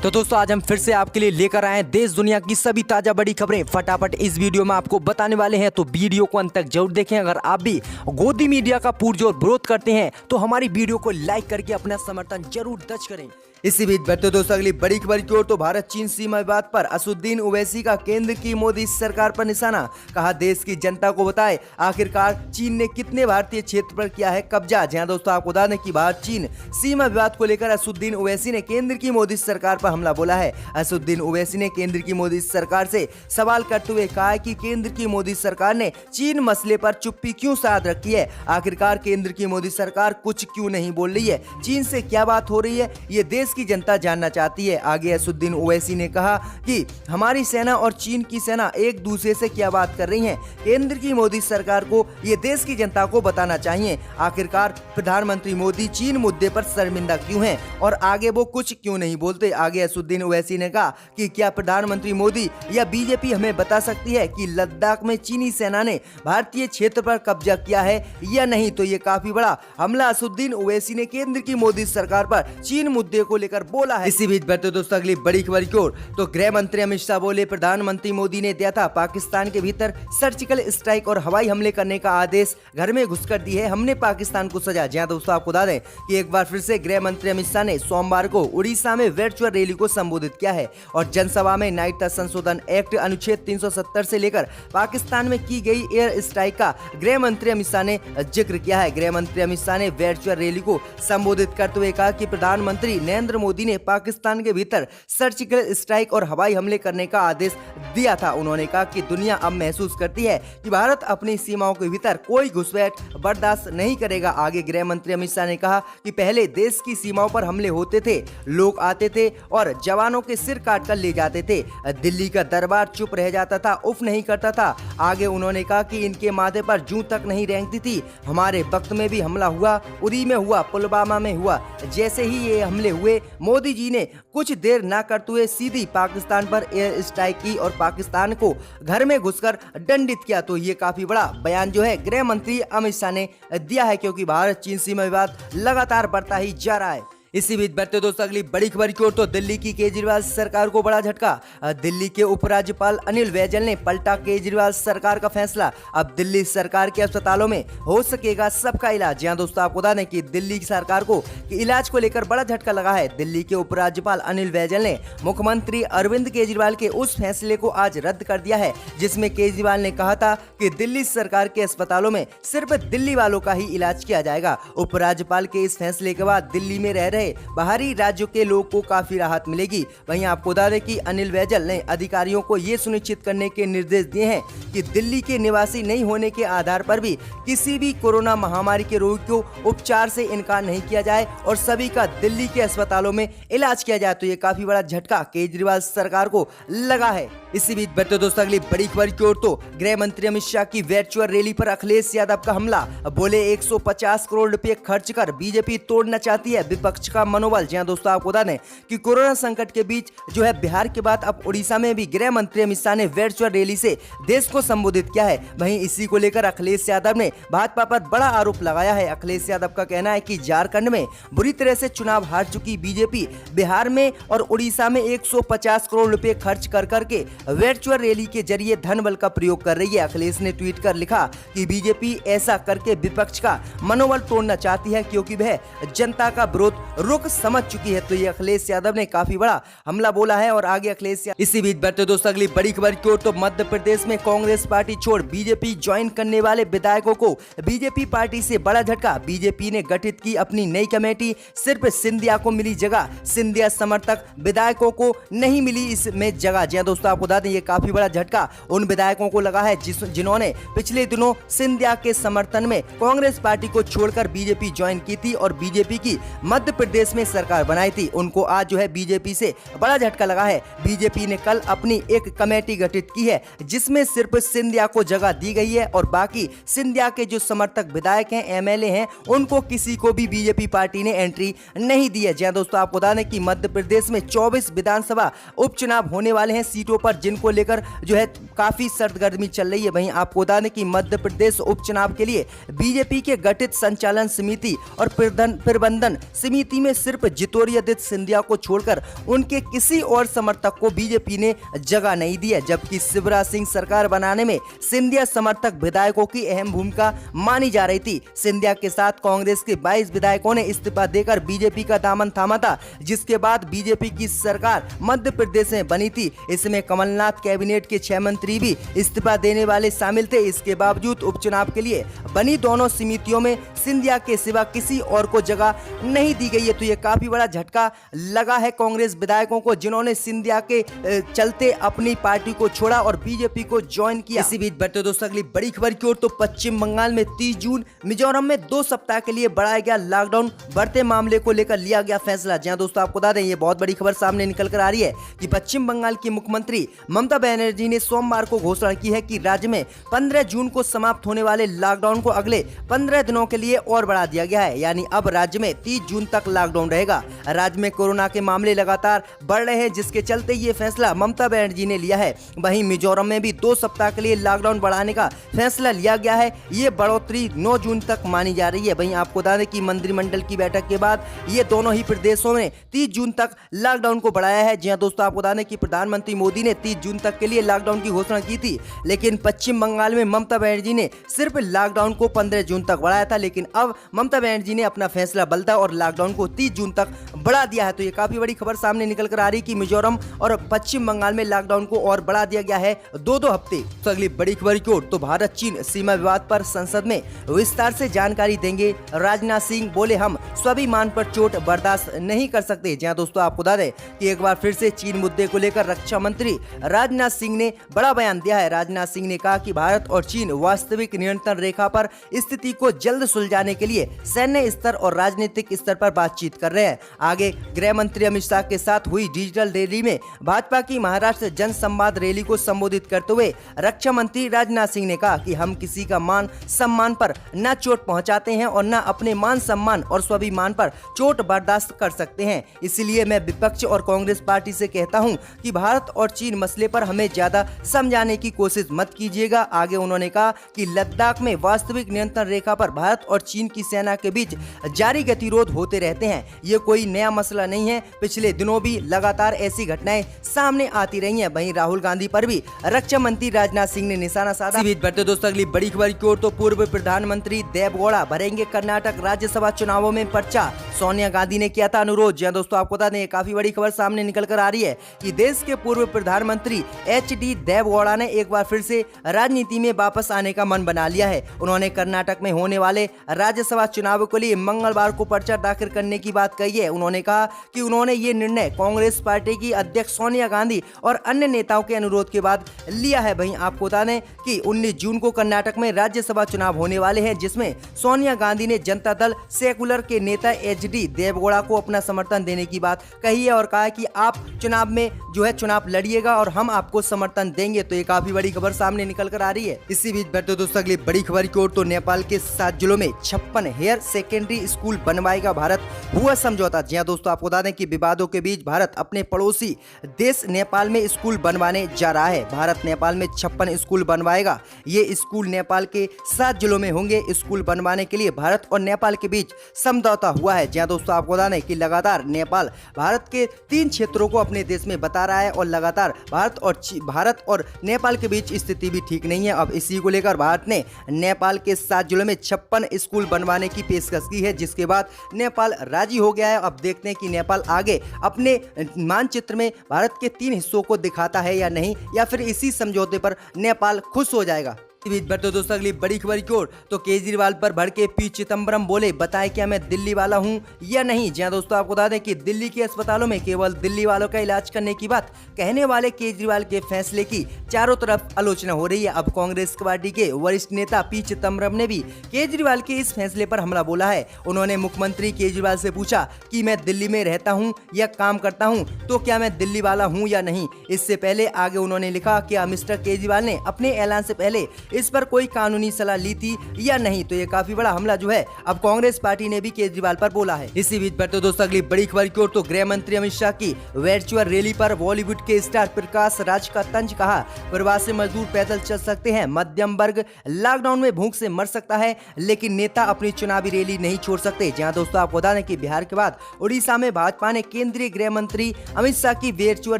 तो दोस्तों आज हम फिर से आपके लिए लेकर आए हैं देश दुनिया की सभी ताजा बड़ी खबरें फटाफट इस वीडियो में आपको बताने वाले हैं। तो वीडियो को अंत तक जरूर देखें। अगर आप भी गोदी मीडिया का पुरजोर विरोध करते हैं तो हमारी वीडियो को लाइक करके अपना समर्थन जरूर दर्ज करें। इसी बीच बढ़ते दोस्तों अगली बड़ी खबर की ओर। तो भारत चीन सीमा विवाद पर असदुद्दीन ओवैसी का केंद्र की मोदी सरकार पर निशाना। कहा देश की जनता को बताए आखिरकार चीन ने कितने भारतीय क्षेत्र पर किया है कब्जा। जहां दोस्तों आपको बता दें कि भारत चीन सीमा विवाद को लेकर असदुद्दीन ओवैसी ने केंद्र की मोदी सरकार पर हमला बोला है। असदुद्दीन ओवैसी ने केंद्र की मोदी सरकार से सवाल करते हुए कहा है कि केंद्र की मोदी सरकार ने चीन मसले पर चुप्पी क्यों साध रखी है। आखिरकार केंद्र की मोदी सरकार कुछ क्यों नहीं बोल रही है, चीन से क्या बात हो रही है, ये देश की जनता जानना चाहती है। आगे असदुद्दीन ओवैसी ने कहा कि हमारी सेना और चीन की सेना एक दूसरे से क्या बात कर रही हैं। केंद्र की मोदी सरकार को ये देश की जनता को बताना चाहिए आखिरकार प्रधानमंत्री मोदी चीन मुद्दे पर शर्मिंदा क्यों हैं और आगे वो कुछ क्यों नहीं बोलते। आगे असदुद्दीन ओवैसी ने कहा कि क्या प्रधानमंत्री मोदी या बीजेपी हमें बता सकती है कि लद्दाख में चीनी सेना ने भारतीय क्षेत्र पर कब्जा किया है या नहीं। तो ये काफी बड़ा हमला असदुद्दीन ओवैसी ने केंद्र की मोदी सरकार पर चीन मुद्दे को लेकर बोला है। इसी बीच बढ़ते दोस्तों अगली बड़ी खबर की ओर। तो गृह मंत्री अमित शाह बोले प्रधानमंत्री मोदी ने दिया था पाकिस्तान के भीतर सर्जिकल स्ट्राइक और हवाई हमले करने का आदेश, घर में घुसकर दी है हमने पाकिस्तान को सजा। जहां दोस्तों आपको बता दें कि एक बार फिर से गृह मंत्री अमित शाह ने सोमवार को उड़ीसा में वर्चुअल रैली को संबोधित किया है और जनसभा में नागरिकता संशोधन एक्ट अनुच्छेद 370 से लेकर पाकिस्तान में की गई एयर स्ट्राइक का गृह मंत्री अमित शाह ने जिक्र किया है। गृह मंत्री अमित शाह ने वर्चुअल रैली को संबोधित करते हुए कहा कि प्रधानमंत्री नरेंद्र मोदी ने पाकिस्तान के भीतर सर्जिकल स्ट्राइक और हवाई हमले करने का आदेश दिया था। उन्होंने कहा कि दुनिया अब महसूस करती है कि भारत अपनी सीमाओं के भीतर कोई घुसपैठ बर्दाश्त नहीं करेगा। आगे गृह मंत्री अमित शाह ने कहा कि पहले देश की सीमाओं पर हमले होते थे, लोग आते थे और जवानों के सिर काट कर ले जाते थे, दिल्ली का दरबार चुप रह जाता था, उफ नहीं करता था। आगे उन्होंने कहा कि इनके माथे पर जूं तक नहीं रेंगती थी। हमारे वक्त में भी हमला हुआ, उरी में हुआ, पुलवामा में हुआ। जैसे ही ये हमले हुए मोदी जी ने कुछ देर ना करते हुए सीधी पाकिस्तान पर एयर स्ट्राइक की और पाकिस्तान को घर में घुसकर दंडित किया। तो ये काफी बड़ा बयान जो है गृह मंत्री अमित शाह ने दिया है क्योंकि भारत चीन सीमा विवाद लगातार बढ़ता ही जा रहा है। इसी बीच बढ़ते दोस्तों अगली बड़ी खबर की ओर। तो दिल्ली की केजरीवाल सरकार को बड़ा झटका। दिल्ली के उपराज्यपाल अनिल बैजल ने पलटा केजरीवाल सरकार का फैसला। अब दिल्ली सरकार के अस्पतालों में हो सकेगा सबका इलाज। जहां दोस्तों आपको बता दें कि दिल्ली की सरकार को इलाज को लेकर बड़ा झटका लगा है। दिल्ली के उपराज्यपाल अनिल बैजल ने मुख्यमंत्री अरविंद केजरीवाल के उस फैसले को आज रद्द कर दिया है जिसमें केजरीवाल ने कहा था कि दिल्ली सरकार के अस्पतालों में सिर्फ दिल्ली वालों का ही इलाज किया जाएगा। उपराज्यपाल के इस फैसले के बाद दिल्ली में रह बाहरी राज्यों के लोगों को काफी राहत मिलेगी। वहीं आपको बता दें कि अनिल बैजल ने अधिकारियों को ये सुनिश्चित करने के निर्देश दिए हैं कि दिल्ली के निवासी नहीं होने के आधार पर भी किसी भी कोरोना महामारी के रोगी को उपचार से इनकार नहीं किया जाए और सभी का दिल्ली के अस्पतालों में इलाज किया जाए। तो ये काफी बड़ा झटका केजरीवाल सरकार को लगा है। इसी बीच बढ़ते दोस्तों अगली बड़ी खबर की ओर। तो गृह मंत्री अमित शाह की वर्चुअल रैली पर अखिलेश यादव का हमला। बोले 150 करोड़ रुपए खर्च कर बीजेपी तोड़ना चाहती है विपक्ष का मनोबल। जहां दोस्तों आपको बता दें कि कोरोना संकट के बीच जो है बिहार के बाद अब उड़ीसा में भी गृह मंत्री अमित शाह ने वर्चुअल रैली से देश को संबोधित किया है। वहीं इसी को लेकर अखिलेश यादव ने भाजपा पर बड़ा आरोप लगाया है। अखिलेश यादव का कहना है कि झारखंड में बुरी तरह से चुनाव हार चुकी बीजेपी बिहार में और उड़ीसा में 150 करोड़ रुपए खर्च कर करके वर्चुअल रैली के जरिए धन बल का प्रयोग कर रही है। अखिलेश ने ट्वीट कर लिखा कि बीजेपी ऐसा करके विपक्ष का मनोबल तोड़ना चाहती है क्योंकि वह जनता का विरोध रुख समझ चुकी है। तो ये अखिलेश यादव ने काफी बड़ा हमला बोला है और आगे अखिलेश यादव। इसी बीच बढ़ते दोस्तों अगली बड़ी खबर की ओर। तो मध्य प्रदेश में कांग्रेस पार्टी छोड़ बीजेपी ज्वाइन करने वाले विधायकों को बीजेपी पार्टी से बड़ा झटका। बीजेपी ने गठित की अपनी नई कमेटी, सिर्फ सिंधिया को मिली जगह, सिंधिया समर्थक विधायकों को नहीं मिली इसमें जगह। जहां दोस्तों आपको बता दें ये काफी बड़ा झटका उन विधायकों को लगा है जिन्होंने पिछले दिनों सिंधिया के समर्थन में कांग्रेस पार्टी को छोड़कर बीजेपी ज्वाइन की थी और बीजेपी की मध्य प्रदेश में सरकार बनाई थी। उनको आज जो है बीजेपी से बड़ा झटका लगा है। बीजेपी ने कल अपनी एक कमेटी गठित की है जिसमें सिर्फ सिंधिया को जगह दी गई है और बाकी सिंधिया के जो समर्थक विधायक हैं, एमएलए हैं, उनको किसी को भी बीजेपी पार्टी ने एंट्री नहीं दी है। जहां दोस्तों आपको बता दें कि मध्य प्रदेश में 24 विधानसभा उपचुनाव होने वाले हैं सीटों पर जिनको लेकर जो है काफी सरगर्मी चल रही है। वहीं आपको बता दें कि मध्य प्रदेश उपचुनाव के लिए बीजेपी के गठित संचालन समिति और प्रबंधन समिति पार्टी में सिर्फ ज्योतिरादित्य सिंधिया को छोड़कर उनके किसी और समर्थक को बीजेपी ने जगह नहीं दी है, जबकि शिवराज सिंह सरकार बनाने में सिंधिया समर्थक विधायकों की अहम भूमिका मानी जा रही थी। सिंधिया के साथ कांग्रेस के 22 विधायकों ने इस्तीफा देकर बीजेपी का दामन थामा था, जिसके बाद बीजेपी की सरकार मध्य प्रदेश में बनी थी। इसमें कमलनाथ कैबिनेट के 6 मंत्री भी इस्तीफा देने वाले शामिल थे। इसके बावजूद उपचुनाव के लिए बनी दोनों समितियों में सिंधिया के सिवा किसी और को जगह नहीं दी गई है। तो ये काफी बड़ा झटका लगा है कांग्रेस विधायकों को, जिन्होंने सिंधिया के चलते अपनी पार्टी को छोड़ा और बीजेपी को ज्वाइन किया। इसी बीच बढ़ते दोस्तों अगली बड़ी खबर की ओर, तो पश्चिम बंगाल में 30 जून मिजोरम में 2 सप्ताह के लिए बढ़ाया गया लॉकडाउन। बढ़ते मामले को लेकर लिया गया फैसला। जहां दोस्तों आपको बता दें, ये बहुत बड़ी खबर सामने निकल कर आ रही है कि पश्चिम बंगाल की मुख्यमंत्री ममता बनर्जी ने सोमवार को घोषणा की है कि राज्य में 15 जून को समाप्त होने वाले लॉकडाउन को अगले 15 दिनों के लिए और बढ़ा दिया गया है। यानी अब राज्य में 30 जून तक लॉकडाउन रहेगा। राज्य में कोरोना के मामले लगातार बढ़ रहे हैं, जिसके चलते ये फैसला ममता बनर्जी ने लिया है। वहीं मिजोरम में भी 2 सप्ताह के लिए लॉकडाउन बढ़ाने का फैसला लिया गया है। ये बढ़ोतरी 9 जून तक मानी जा रही है। वहीं आपको बता दें कि मंत्रिमंडल की बैठक के बाद ये दोनों ही प्रदेशों में 30 जून तक लॉकडाउन को बढ़ाया है। जी हां दोस्तों, आपको बता दें कि प्रधानमंत्री मोदी ने 30 जून तक के लिए लॉकडाउन की घोषणा की थी, लेकिन पश्चिम बंगाल में ममता बनर्जी ने सिर्फ लॉकडाउन को 15 जून तक बढ़ाया था। लेकिन अब ममता बनर्जी ने अपना फैसला बदला और लॉकडाउन को 30 जून तक बढ़ा दिया है। तो ये काफी बड़ी खबर सामने निकल कर आ रही कि मिजोरम और पश्चिम बंगाल में लॉकडाउन को और बढ़ा दिया गया है 2-2 हफ्ते। तो अगली बड़ी खबर की ओर, तो भारत चीन सीमा विवाद पर संसद में विस्तार से जानकारी देंगे राजनाथ सिंह। बोले, हम स्वाभिमान पर चोट बर्दाश्त नहीं कर सकते। जहां दोस्तों आपको बता दें कि एक बार फिर से चीन मुद्दे को लेकर रक्षा मंत्री राजनाथ सिंह ने बड़ा बयान दिया है। राजनाथ सिंह ने कहा कि भारत और चीन वास्तविक नियंत्रण रेखा पर स्थिति को जल्द सुलझाने के लिए सैन्य स्तर और राजनीतिक स्तर पर बातचीत कर रहे हैं। आगे गृह मंत्री अमित शाह के साथ हुई डिजिटल रैली में भाजपा की महाराष्ट्र जन संवाद रैली को संबोधित करते हुए रक्षा मंत्री राजनाथ सिंह ने कहा कि हम किसी का मान सम्मान पर न चोट पहुंचाते हैं और न अपने मान सम्मान और स्वाभिमान पर चोट बर्दाश्त कर सकते हैं। इसलिए मैं विपक्ष और कांग्रेस पार्टी से कहता हूं कि भारत और चीन मसले पर हमें ज्यादा समझाने की कोशिश मत कीजिएगा। आगे उन्होंने कहा कि लद्दाख में वास्तविक नियंत्रण रेखा पर भारत और चीन की सेना के बीच जारी गतिरोध होते रहते हैं। ये कोई नया मसला नहीं है, पिछले दिनों भी लगातार ऐसी घटनाएं सामने आती रही हैं। वहीं राहुल गांधी पर भी रक्षा मंत्री राजनाथ सिंह ने निशाना साधा। बढ़ते दोस्तों अगली बड़ी खबर की ओर, तो पूर्व प्रधानमंत्री देवेगौड़ा भरेंगे कर्नाटक राज्यसभा चुनावों में पर्चा। सोनिया गांधी ने किया था अनुरोध। जी दोस्तों आपको बता दें, काफी बड़ी खबर सामने निकल कर आ रही है कि देश के पूर्व प्रधानमंत्री HD देवेगौड़ा ने एक बार फिर से राजनीति में वापस आने का मन बना लिया है। उन्होंने कर्नाटक में होने वाले राज्यसभा चुनाव के लिए मंगलवार को पर्चा दाखिल करने की बात कही है। उन्होंने कहा कि उन्होंने ये निर्णय कांग्रेस पार्टी की अध्यक्ष सोनिया गांधी और अन्य नेताओं के अनुरोध के बाद लिया है। वहीं आपको बता दें कि 19 जून को कर्नाटक में राज्यसभा चुनाव होने वाले हैं, जिसमें सोनिया गांधी ने जनता दल सेकुलर के नेता HD देवेगौड़ा को अपना समर्थन देने की बात कही है और कहा है कि आप चुनाव में चुनाव लड़िएगा और हम आपको समर्थन देंगे। तो ये काफी बड़ी खबर सामने निकल कर आ रही है। इसी बीच बैठते दोस्तों अगली बड़ी खबर की ओर, तो नेपाल के 7 जिलों में 56 हायर सेकेंडरी स्कूल बनवाएगा भारत। हुआ समझौता। जी हां दोस्तों आपको बता दें कि विवादों के बीच भारत अपने पड़ोसी देश नेपाल में स्कूल बनवाने जा रहा है। भारत नेपाल में 56 स्कूल बनवाएगा। ये स्कूल नेपाल के 7 जिलों में होंगे। स्कूल बनवाने के लिए भारत और नेपाल के बीच समझौता हुआ है। जी हां दोस्तों आपको बता दें कि लगातार नेपाल भारत के 3 क्षेत्रों को अपने देश में बता रहा है और लगातार भारत और नेपाल के बीच स्थिति भी ठीक नहीं है। अब इसी को लेकर भारत ने नेपाल के 7 जिलों में 56 स्कूल बनवाने की पेशकश की है, जिसके बाद नेपाल राजी हो गया है। अब देखते हैं कि नेपाल आगे अपने मानचित्र में भारत के 3 हिस्सों को दिखाता है या नहीं, या फिर इसी समझौते पर नेपाल खुश हो जाएगा। बढ़ते दोस्तों अगली बड़ी खबर की ओर, तो केजरीवाल पर भड़के पी चिदम्बरम बोले, बताएं क्या मैं दिल्ली वाला हूं या नहीं। जी दोस्तों आपको बता दें कि दिल्ली के अस्पतालों में केवल दिल्ली वालों का इलाज करने की बात कहने वाले केजरीवाल के फैसले की चारों तरफ आलोचना हो रही है। अब कांग्रेस पार्टी के वरिष्ठ नेता पी चिदम्बरम ने भी केजरीवाल के इस फैसले पर हमला बोला है। उन्होंने मुख्यमंत्री केजरीवाल से पूछा कि मैं दिल्ली में रहता हूँ या काम करता हूँ, तो क्या मैं दिल्ली वाला हूँ या नहीं। इससे पहले आगे उन्होंने लिखा कि मिस्टर केजरीवाल ने अपने ऐलान से पहले इस पर कोई कानूनी सलाह ली थी या नहीं। तो ये काफी बड़ा हमला जो है अब कांग्रेस पार्टी ने भी केजरीवाल पर बोला है। इसी बीच पर तो दोस्तों अगली बड़ी खबर की ओर, तो गृह मंत्री अमित शाह की वर्चुअल रैली पर बॉलीवुड के स्टार प्रकाश राज का तंज कहा, प्रवासी मजदूर पैदल चल सकते हैं, मध्यम वर्ग लॉकडाउन में भूख से मर सकता है, लेकिन नेता अपनी चुनावी रैली नहीं छोड़ सकते। जहां दोस्तों आपको बता दें कि बिहार के बाद उड़ीसा में भाजपा ने केंद्रीय गृह मंत्री अमित शाह की वर्चुअल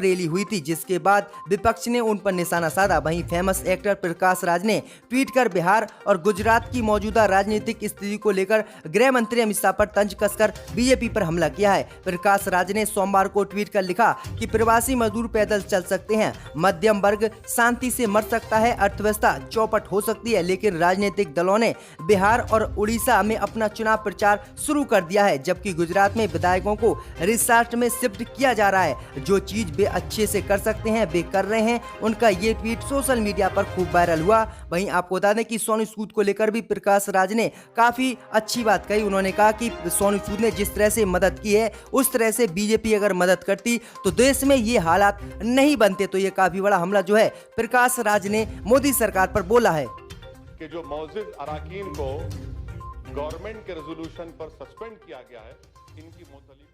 रैली हुई थी, जिसके बाद विपक्ष ने उन पर निशाना साधा। वहीं फेमस एक्टर प्रकाश राज ने ट्वीट कर बिहार और गुजरात की मौजूदा राजनीतिक स्थिति को लेकर गृह मंत्री अमित शाह पर तंज कसकर बीजेपी पर हमला किया है। प्रकाश राज ने सोमवार को ट्वीट कर लिखा कि प्रवासी मजदूर पैदल चल सकते हैं, मध्यम वर्ग शांति से मर सकता है, अर्थव्यवस्था चौपट हो सकती है, लेकिन राजनीतिक दलों ने बिहार और उड़ीसा में अपना चुनाव प्रचार शुरू कर दिया है, जबकि गुजरात में विधायकों को रिसोर्ट में शिफ्ट किया जा रहा है। जो चीज वे अच्छे से कर सकते हैं वे कर रहे हैं। उनका ये ट्वीट सोशल मीडिया पर खूब वायरल हुआ। वहीं आपको बता दें कि सोनू सूद को लेकर भी प्रकाश राज ने काफी अच्छी बात कही। उन्होंने कहा कि सोनू सूद ने जिस तरह से मदद की है उस तरह से बीजेपी अगर मदद करती तो देश में ये हालात नहीं बनते। तो ये काफी बड़ा हमला जो है प्रकाश राज ने मोदी सरकार पर बोला है कि जो मौजूद अराकीन को गवर्नमेंट के रेजोल्यूशन पर सस्पेंड किया गया है, इनकी मुतल्लिक